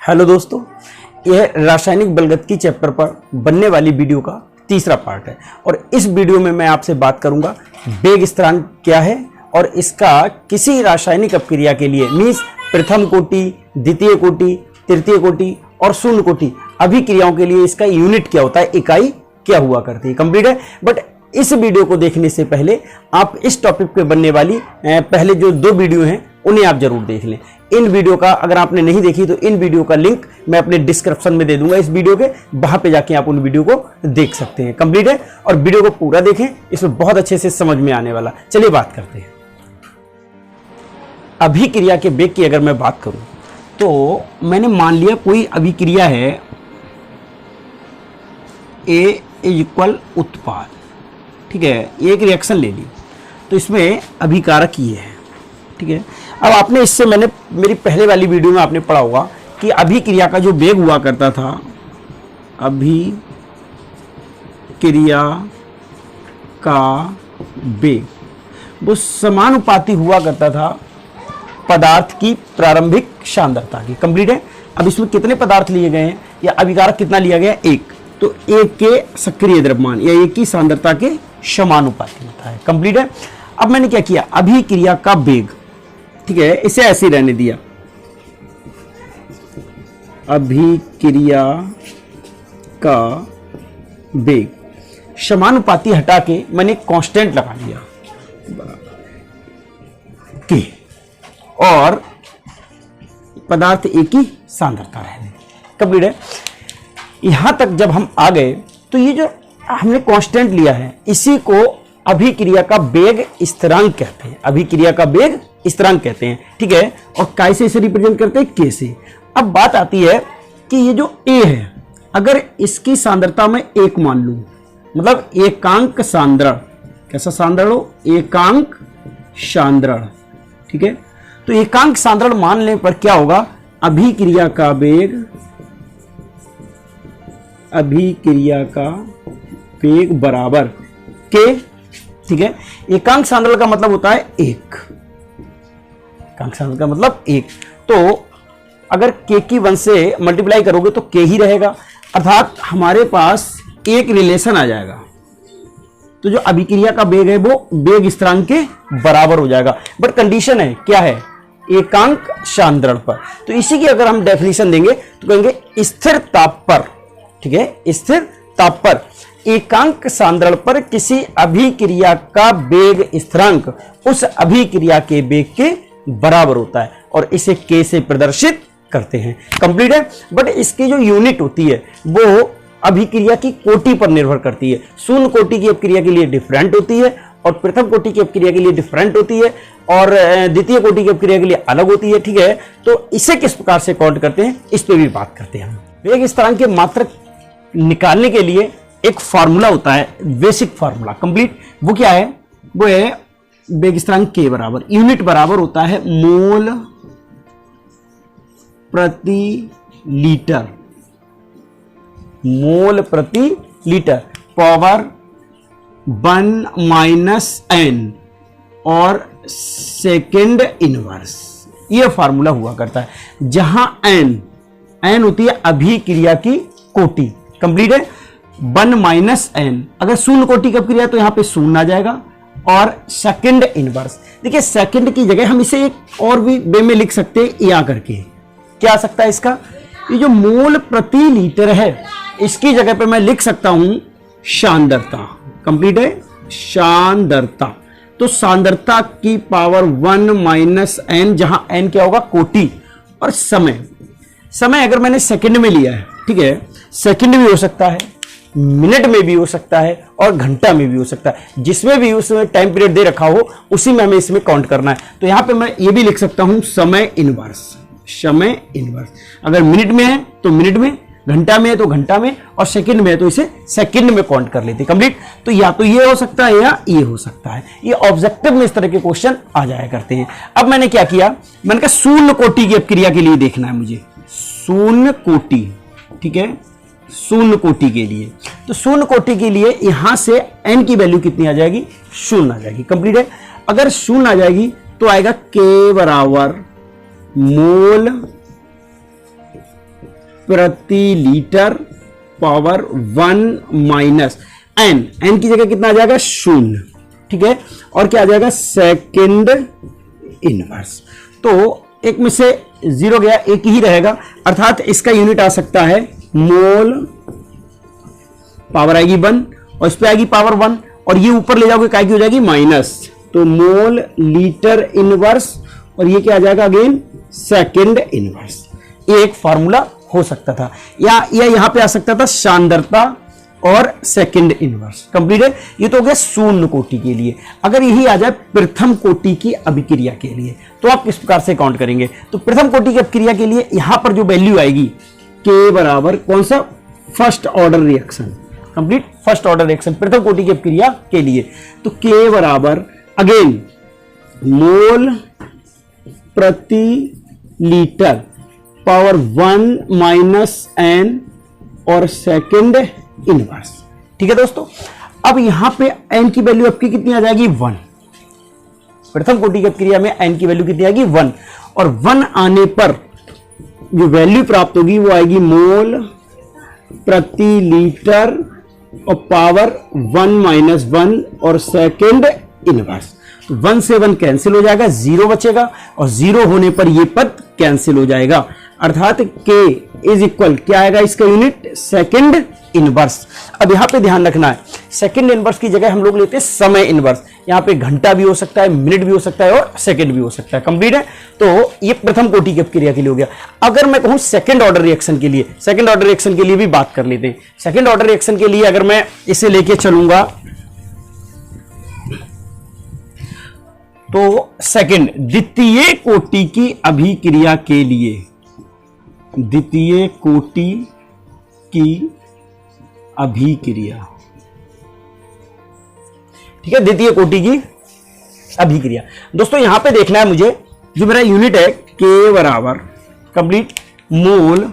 Hello दोस्तों, यह रासायनिक बलगतिकी चैप्टर पर बनने वाली वीडियो का तीसरा पार्ट है और इस वीडियो में मैं आपसे बात करूंगा वेग स्थिरांक क्या है और इसका किसी रासायनिक अपक्रिया के लिए मीन्स प्रथम कोटि, द्वितीय कोटि, तृतीय कोटि और शून्य कोटि अभिक्रियाओं के लिए इसका यूनिट क्या होता है, इकाई क्या हुआ करती है। कंप्लीट है। बट इस वीडियो को देखने से पहले आप इस टॉपिक पे बनने वाली पहले जो 2 वीडियो हैं उन्हें आप जरूर देख लें। इन वीडियो का अगर आपने नहीं देखी तो इन वीडियो का लिंक मैं अपने डिस्क्रिप्शन में दे दूंगा इस वीडियो के, वहां पे जाके आप उन वीडियो को देख सकते हैं। कंप्लीट है। और वीडियो को पूरा देखें, इसमें बहुत अच्छे से समझ में आने वाला। चलिए बात करते हैं। अभिक्रिया के वेग की अगर मैं बात करूं तो मैंने मान लिया कोई अभिक्रिया है ए इक्वल उत्पाद, ठीक है, एक रिएक्शन ले ली तो इसमें अभिकारक ये है, ठीक है। अब आपने इससे मैंने मेरी पहले वाली वीडियो में आपने पढ़ा होगा कि अभिक्रिया का जो वेग हुआ करता था, अभिक्रिया का वेग वो समानुपाती हुआ करता था पदार्थ की प्रारंभिक सांद्रता की। कंप्लीट है। अब इसमें कितने पदार्थ लिए गए हैं या अभिकारक कितना लिया गया है, एक, तो एक के सक्रिय द्रव्यमान या एक की सांद्रता के समानुपाती होता है। कंप्लीट है। अब मैंने क्या किया, अभिक्रिया का वेग, ठीक है, इसे ऐसे ही रहने दिया, अभिक्रिया का वेग समानुपाती हटा के मैंने कांस्टेंट लगा लिया के, और पदार्थ एक ही सांद्रता रहने। कंप्लीट है। यहां तक जब हम आ गए तो ये जो हमने कांस्टेंट लिया है इसी को अभिक्रिया का वेग स्थिरांक कहते हैं। अभिक्रिया का वेग स्थिरांक कहते हैं, ठीक है। और कैसे इसे रिप्रेजेंट करते हैं, के से। अब बात आती है कि ये जो ए है, अगर इसकी सांद्रता में 1 मान लूं, मतलब एकांक सांद्रण, कैसा सांद्रण हो, एकांक सांद्रण, ठीक है। तो एकांक सांद्रण मान लेने पर क्या होगा, अभिक्रिया का वेग, अभिक्रिया का वेग बराबर के, ठीक है। एकांक सांद्रण का मतलब होता है 1, एकांक सांद्रण का मतलब 1। तो अगर के की 1 से मल्टीप्लाई करोगे तो के ही रहेगा, अर्थात हमारे पास एक रिलेशन आ जाएगा। तो जो अभिक्रिया का वेग है वो वेग स्थिरांक के बराबर हो जाएगा। बट कंडीशन है, क्या है, एकांक सांद्रण पर। तो इसी की अगर हम डेफिनेशन देंगे तो कहेंगे स्थिर ताप पर, ठीक है, स्थिर ताप पर एकांक सांद्रण पर किसी अभिक्रिया का वेग स्थिरांक उस अभिक्रिया के वेग के बराबर होता है और इसे के से प्रदर्शित करते हैं। कंप्लीट है। बट इसकी जो यूनिट होती है वो अभिक्रिया की कोटि पर निर्भर करती है। शून्य कोटि की अपक्रिया के लिए डिफरेंट होती है और प्रथम कोटि की अपक्रिया के लिए डिफरेंट होती है और द्वितीय कोटि की अपक्रिया के लिए अलग होती है, ठीक है। तो इसे किस प्रकार से काउंट करते हैं इस पे भी बात करते हैं हम। वेग स्थिरांक के मात्रक निकालने के लिए एक फार्मूला होता है, बेसिक फार्मूला। कंप्लीट। वो क्या है, वो है वेग स्थिरांक के बराबर, यूनिट बराबर होता है मोल प्रति लीटर, मोल प्रति लीटर पावर 1 - n और सेकेंड इनवर्स। यह फार्मूला हुआ करता है जहां n होती है अभिक्रिया की कोटि। कंप्लीट है। 1 - n, अगर शून्य कोटि की अपक्रिया तो यहां पे शून्य आ जाएगा, और सेकंड इनवर्स। देखिए सेकंड की जगह हम इसे एक और भी वे में लिख सकते हैं, या करके क्या आ सकता है इसका, ये जो मोल प्रति लीटर है इसकी जगह पे मैं लिख सकता हूं सांद्रता। कंप्लीट है, सांद्रता। तो सांद्रता की पावर 1 - n, जहां n क्या होगा, कोटि, और समय। समय अगर मैंने सेकंड में लिया है, ठीक है, सेकंड भी हो सकता है, मिनट में भी हो सकता है और घंटा में भी हो सकता है, जिसमें भी उसमें टाइम पीरियड दे रखा हो उसी में हमें इसमें काउंट करना है। तो यहां पे मैं ये भी लिख सकता हूं समय इनवर्स, समय इनवर्स। अगर मिनट में है तो मिनट में, घंटा में है तो घंटा में, और सेकंड में है तो इसे सेकंड में काउंट कर लेते। कंप्लीट। तो या तो ये हो सकता है या ये हो सकता है। ये ऑब्जेक्टिव में इस तरह के क्वेश्चन आ जाया करते हैं। अब मैंने क्या किया, मैंने कहा शून्य कोटि की अपक्रिया के लिए देखना है मुझे, शून्य कोटि, ठीक है, शून्य कोटि के लिए। तो शून्य कोटि के लिए यहां से n की वैल्यू कितनी आ जाएगी, 0 आ जाएगी। कंप्लीट है। अगर 0 आ जाएगी तो आएगा k बराबर मोल प्रति litre power 1 minus N, N की जगह कितना आ जाएगा 0, ठीक है, और क्या आ जाएगा सेकंड इनवर्स। तो एक में से 0 गया, एक ही रहेगा, अर्थात इसका यूनिट आ सकता है मोल, पावर आएगी 1 और इस पे आएगी पावर 1 और ये ऊपर ले जाओगे काय की हो जाएगी माइनस, तो मोल लीटर इनवर्स और ये क्या आ जाएगा अगेन सेकंड इनवर्स। ये एक फार्मूला हो सकता था, या यहां पे आ सकता था सांद्रता और सेकंड इनवर्स। कंप्लीट है। ये तो हो गया शून्य कोटि के लिए। अगर यही आ जाए प्रथम कोटि की अभिक्रिया के लिए तो आप किस प्रकार से काउंट करेंगे? तो प्रथम कोटि की अभिक्रिया के लिए यहां पर जो वैल्यू आएगी के बराबर कौन सा, first order reaction, complete first order reaction प्रथम कोटि की अभिक्रिया के लिए, तो के बराबर अगेन मोल प्रति लीटर पावर 1 माइनस एन और सेकंड इनवर्स। ठीक है दोस्तों, अब यहां पे एन की वैल्यू आपकी कितनी आ जाएगी 1, प्रथम कोटि की अभिक्रिया में एन की वैल्यू कितनी आएगी 1, और 1 आने पर जो वैल्यू प्राप्त होगी वो आएगी मोल प्रति लीटर और पावर 1 माइनस 1 और सेकंड इनवर्स। 1 से 1 कैंसिल हो जाएगा, 0 बचेगा और 0 होने पर ये पद कैंसिल हो जाएगा, अर्थात के इज इक्वल क्या आएगा इसका यूनिट सेकंड इनवर्स। अब यहां पे ध्यान रखना है, सेकंड इनवर्स की जगह हम लोग लेते हैं समय इनवर्स। यहां पे घंटा भी हो सकता है, मिनट भी हो सकता है और सेकंड भी हो सकता है। कंप्लीट है। तो ये प्रथम कोटि की अभिक्रिया के लिए हो गया। अगर मैं कहूं सेकंड ऑर्डर रिएक्शन के लिए, सेकंड ऑर्डर रिएक्शन के लिए भी बात कर लेते हैं। सेकंड ऑर्डर रिएक्शन के लिए अगर मैं इसे लेके चलूंगा तो सेकंड द्वितीय कोटि की अभिक्रिया के लिए, द्वितीय कोटि की अभिक्रिया, ठीक है, द्वितीय कोटि की अभिक्रिया। दोस्तों यहां पे देखना है मुझे, जो मेरा यूनिट है के बराबर कंप्लीट मोल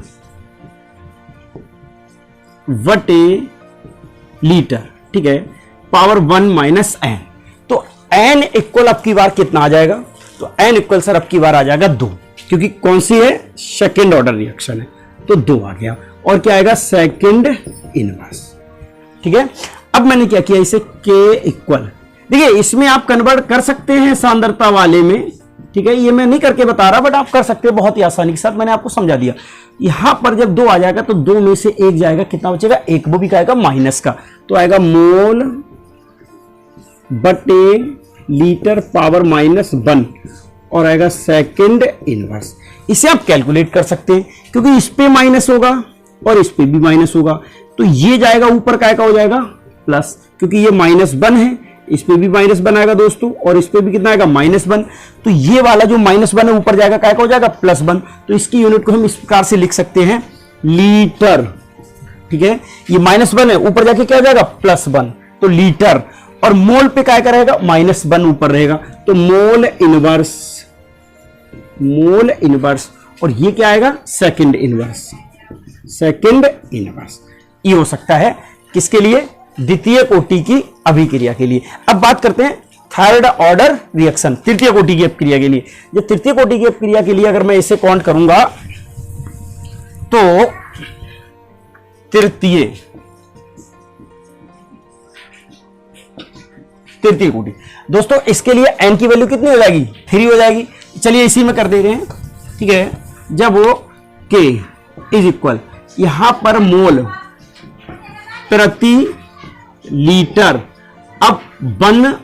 बटे लीटर, ठीक है, पावर 1 माइनस एन। तो एन इक्वल अब की बार कितना आ जाएगा? तो एन इक्वल सर अब की बार आ जाएगा 2, क्योंकि कौन सी है, सेकेंड ऑर्डर रिएक्शन है, तो 2 आ गया। और क्या आएगा सेकंड इनवर्स। ठीक है, अब मैंने क्या किया, इसे के इक्वल, देखिए इसमें आप कन्वर्ट कर सकते हैं सांद्रता वाले में, ठीक है, ये मैं नहीं करके बता रहा बट आप कर सकते हैं बहुत ही आसानी के साथ, मैंने आपको समझा दिया। यहां पर जब 2 आ जाएगा तो 2 में से 1 जाएगा, कितना बचेगा 1, वो भी क्या आएगा माइनस का, तो आएगा मोल बटे लीटर पावर -1 और आएगा सेकंड इनवर्स। इसे आप कैलकुलेट कर सकते हैं, क्योंकि इस पे माइनस होगा और इस पे भी माइनस होगा, तो ये जाएगा ऊपर काय का हो जाएगा प्लस, क्योंकि ये -1 है, इस पे भी -1 आएगा दोस्तों, और इस पे भी कितना आएगा -1, तो ये वाला जो -1 है ऊपर जाएगा काय का हो जाएगा +1। तो इसकी यूनिट को हम इस प्रकार से लिख सकते हैं लीटर। ठीक है, ये -1 है, ऊपर जाके क्या हो जाएगा +1, तो लीटर, और मोल पे काय का रहेगा -1 ऊपर रहेगा, तो मोल इनवर्स, मोल इनवर्स, और ये क्या आएगा सेकंड इनवर्स, सेकंड इनवर्स। ये हो सकता है किसके लिए, द्वितीय कोटि की अभिक्रिया के लिए। अब बात करते हैं थर्ड ऑर्डर रिएक्शन, तृतीय कोटि की अभिक्रिया के लिए। जो तृतीय कोटि की अभिक्रिया के लिए अगर मैं इसे काउंट करूंगा तो तृतीय कोटि, दोस्तों इसके लिए एन की वैल्यू कितनी हो जाएगी 3 हो जाएगी। चलिए इसी में कर दे रहे हैं, ठीक है, जब वो के इज इक्वल, यहां पर मोल प्रति लीटर, अब 1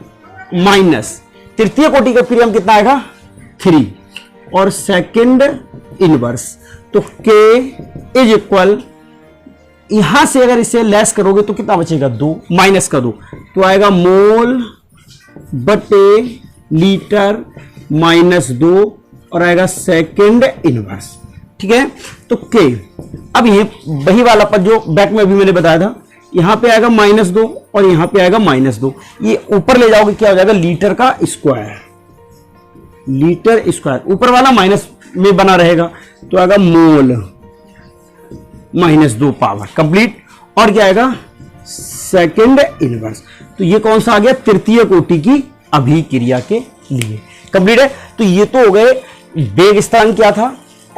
माइनस तृतीय कोटि का अभिक्रिया कितना आएगा 3 और सेकंड इनवर्स, तो के इज इक्वल, यहां से अगर इसे लेस करोगे तो कितना बचेगा 2, माइनस का 2, तो आएगा मोल बटे लीटर -2 और आएगा सेकंड इनवर्स। ठीक है, तो के, अब ये वही वाला पद जो बैक में अभी मैंने बताया था, यहां पे आएगा -2 और यहां पे आएगा -2, ये ऊपर ले जाओगे क्या हो जाएगा लीटर का स्क्वायर, लीटर स्क्वायर, ऊपर वाला माइनस में बना रहेगा, तो आएगा मोल -2 पावर कंप्लीट, और क्या आएगा सेकंड इनवर्स। तो ये कौन सा आ गया, तृतीय कोटि की अभिक्रिया के लिए। कंप्लीट है। तो ये तो हो गए वेग स्थिरांक क्या था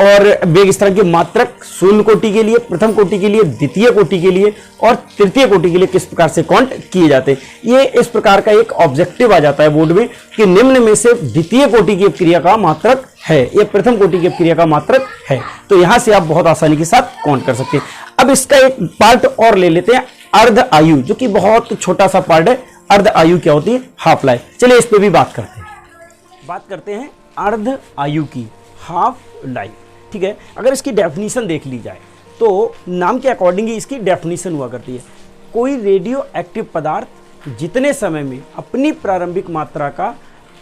और वेग स्थिरांक की मात्रक शून्य कोटि के लिए, प्रथम कोटि के लिए, द्वितीय कोटि के लिए और तृतीय कोटि के लिए किस प्रकार से काउंट किए जाते हैं। ये इस प्रकार का एक ऑब्जेक्टिव आ जाता है बोर्ड में कि निम्न में से द्वितीय कोटि की अपक्रिया का मात्रक है या प्रथम कोटि की अपक्रिया का मात्रक है। तो यहां से आप बहुत आसानी के साथ काउंट कर सकते हैं। अब इसका एक पार्ट और ले लेते हैं, अर्ध आयु, जो कि बहुत छोटा सा पार्ट है। अर्ध आयु क्या होती है? Half life. चलिए इस पे भी बात करते हैं अर्ध आयु की, हाफ लाइफ। ठीक है, अगर इसकी डेफिनेशन देख ली जाए तो नाम के अकॉर्डिंग ही इसकी डेफिनेशन हुआ करती है। कोई रेडियो एक्टिव पदार्थ जितने समय में अपनी प्रारंभिक मात्रा का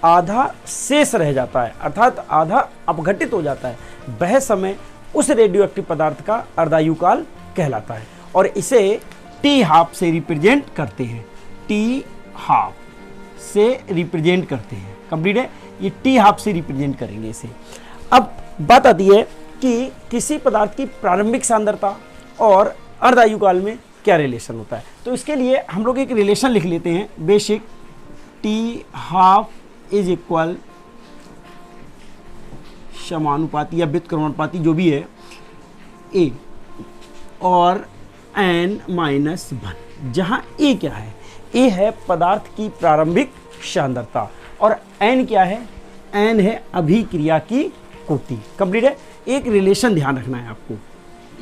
आधा शेष रह जाता है, अर्थात आधा अपघटित हो जाता है, वह समय उस रेडियो एक्टिव पदार्थ का अर्धायु काल कहलाता है। और इसे टी हाफ से रिप्रेजेंट करते हैं, टी हाफ से रिप्रेजेंट करते हैं। कंप्लीट है, ये टी हाफ से रिप्रेजेंट करेंगे इसे। अब बात आती है कि किसी पदार्थ की प्रारंभिक सांद्रता और अर्धायु काल में क्या रिलेशन होता है। तो इसके लिए हम लोग एक रिलेशन लिख लेते हैं, basic T half is equal समानुपाती या व्युत्क्रमानुपाती जो भी है ए और n माइनस 1, जहाँ ए क्या है? ए है पदार्थ की प्रारंभिक सांद्रता और n क्या है? n है अभिक्रिया की कोटि। कंप्लीट है। एक रिलेशन ध्यान रखना है आपको,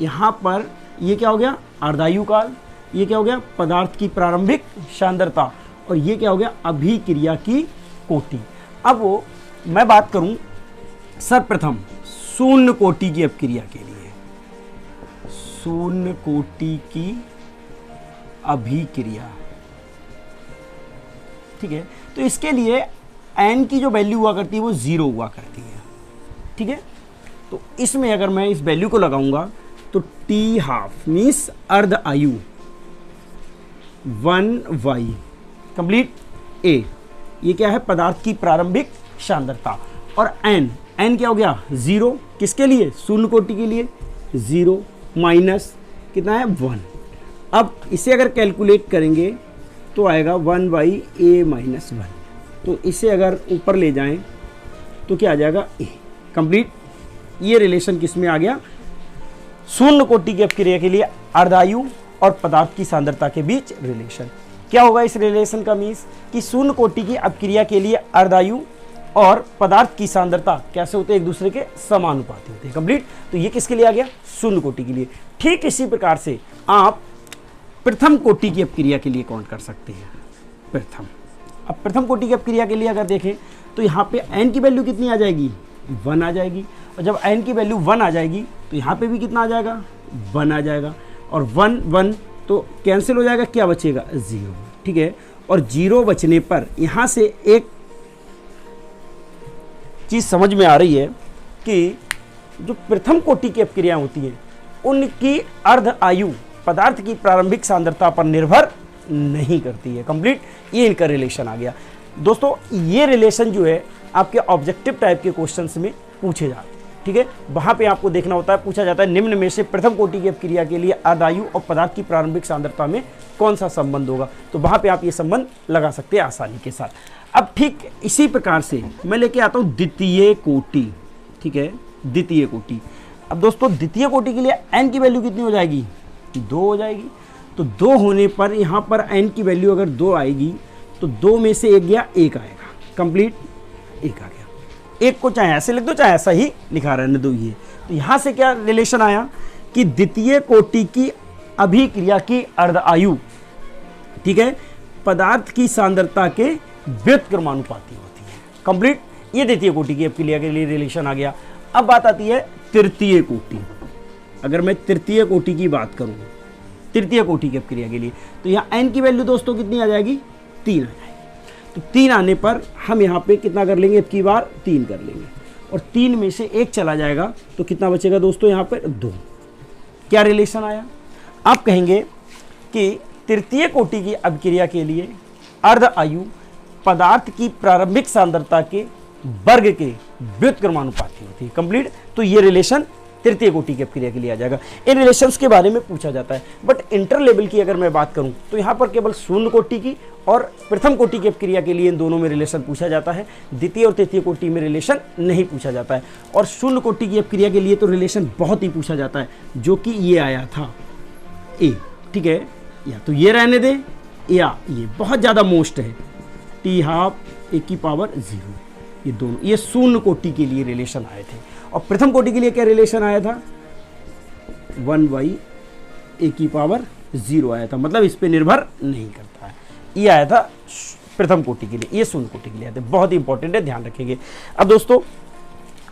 यहाँ पर ये क्या हो गया? अर्धायु काल, ये क्या हो गया? पदार्थ की प्रारंभिक सांद्रता, और ये क्या हो गया? अभिक्रिया की कोटि। अब वो मैं बात करूं सर्वप्रथम शून्य कोटि की अपक्रिया के लिए, शून्य कोटि की अभिक्रिया। ठीक है, तो इसके लिए n की जो वैल्यू हुआ करती है वो 0 हुआ करती है। ठीक है, तो इसमें अगर मैं इस वैल्यू को लगाऊंगा तो टी हाफ मीन्स अर्ध आयु 1y कंप्लीट ए, ये क्या है? पदार्थ की प्रारंभिक सांद्रता, और n क्या हो गया? 0। किसके लिए? शून्य कोटि के लिए 0 माइनस कितना है? 1। अब इसे अगर कैलकुलेट करेंगे तो आएगा 1/a माइनस 1। तो इसे अगर ऊपर ले जाएं तो क्या आ जाएगा? a complete. ये रिलेशन किस में आ गया? शून्य कोटि की अपक्रिया के लिए अर्धायु और पदार्थ की सांद्रता के बीच रिलेशन। क्या होगा इस रिलेशन का मीन्स कि शून्य कोटि की अपक्रिया के लिए अर्धायु और पदार्थ की सांद्रता कैसे होते हैं? एक दूसरे के समानुपाती होते हैं। कंप्लीट। तो ये किसके लिए आ गया? शून्य कोटि के लिए। ठीक इसी प्रकार से आप प्रथम कोटि की अपक्रिया के लिए काउंट कर सकते हैं। प्रथम, अब प्रथम कोटि की अपक्रिया के लिए अगर देखें तो यहाँ पे n की वैल्यू कितनी आ जाएगी? 1 आ जाएगी। और जब n की वैल्यू 1 आ जाएगी तो यहाँ पे भी कितना आ जाएगा? 1 आ जाएगा। और 1 तो कैंसिल हो जाएगा, क्या बचेगा? 0। ठीक है, और 0 बचने पर यहाँ से एक चीज़ समझ में आ रही है कि जो प्रथम कोटि की अपक्रिया होती हैं उनकी अर्ध आयु पदार्थ की प्रारंभिक सांद्रता पर निर्भर नहीं करती है। कंप्लीट, ये इनका रिलेशन आ गया। दोस्तों ये रिलेशन जो है आपके ऑब्जेक्टिव टाइप के क्वेश्चंस में पूछे जाते हैं। ठीक है, वहां पे आपको देखना होता है, पूछा जाता है निम्न में से प्रथम कोटि की अपक्रिया के लिए अर्धायु और पदार्थ की प्रारंभिक सांद्रता में कौन सा संबंध होगा। तो वहां पे आप ये संबंध लगा सकते हैं आसानी के साथ। अब ठीक इसी प्रकार से मैं लेके आता हूं द्वितीय कोटि। ठीक है, द्वितीय कोटि। अब दोस्तों द्वितीय कोटि के लिए n की वैल्यू कितनी हो जाएगी? 2 हो जाएगी। तो 2 होने पर यहाँ पर n की वैल्यू अगर 2 आएगी तो 2 में से 1 गया, 1 आएगा। कंप्लीट, 1 आ गया। 1 को चाहे ऐसे लिख दो चाहे ऐसा ही लिखा रहने दो। ये तो यहाँ से क्या रिलेशन आया कि द्वितीय कोटि की अभिक्रिया की अर्ध आयु, ठीक है, पदार्थ की सांद्रता के व्युत्क्रमानुपाती होती है। कंप्लीट, ये द्वितीय कोटि की अपक्रिया के लिए रिलेशन आ गया। अब बात आती है तृतीय कोटि। अगर मैं तृतीय कोटि की बात करूं, तृतीय कोटि की अपक्रिया के लिए, तो यहाँ n की वैल्यू दोस्तों कितनी आ जाएगी? 3 आ जाएगी। तो 3 आने पर हम यहाँ पे कितना कर लेंगे? अब की बार 3 कर लेंगे, और 3 में से 1 चला जाएगा तो कितना बचेगा दोस्तों? यहाँ पर 2। क्या रिलेशन आया? आप कहेंगे कि तृतीय कोटि की अपक्रिया के लिए अर्ध आयु पदार्थ की प्रारंभिक सांद्रता के वर्ग के व्युत्क्रमानुपाती होती है। कंप्लीट, तो ये रिलेशन तृतीय कोटि की अपक्रिया के लिए आ जाएगा। इन रिलेशंस के बारे में पूछा जाता है। बट इंटर लेवल की अगर मैं बात करूं तो यहाँ पर केवल शून्य कोटि की और प्रथम कोटि की अपक्रिया के लिए इन दोनों में रिलेशन पूछा जाता है। द्वितीय और तृतीय कोटि में रिलेशन नहीं पूछा जाता है। और शून्य कोटि की अपक्रिया के लिए तो रिलेशन बहुत ही पूछा जाता है, जो कि ये आया था ए, ठीक है, या तो ये रहने दे या ये बहुत ज़्यादा मोस्ट है, T½ ए की पावर 0, ये दोनों, ये शून्य कोटि के लिए रिलेशन आए थे। और प्रथम कोटि के लिए क्या रिलेशन आया था, 1/, ए की पावर 0 आया था, मतलब इस पे निर्भर नहीं करता है। ये आया था प्रथम कोटि के लिए, ये शून्य कोटि के लिए आया था। बहुत ही इंपॉर्टेंट है, ध्यान रखेंगे। अब दोस्तों,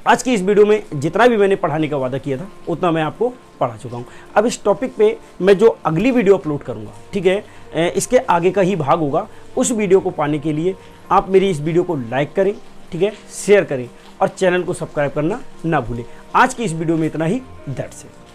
आज की इस वीडियो में जितना भी मैंने पढ़ाने का वादा किया था उतना मैं आपको पढ़ा चुका हूँ। अब इस टॉपिक पे मैं जो अगली वीडियो अपलोड करूँगा, ठीक है, इसके आगे का ही भाग होगा। उस वीडियो को पाने के लिए आप मेरी इस वीडियो को लाइक करें, ठीक है, शेयर करें और चैनल को सब्सक्राइब करना ना भूलें। आज की इस वीडियो में इतना ही, दैट्स इट।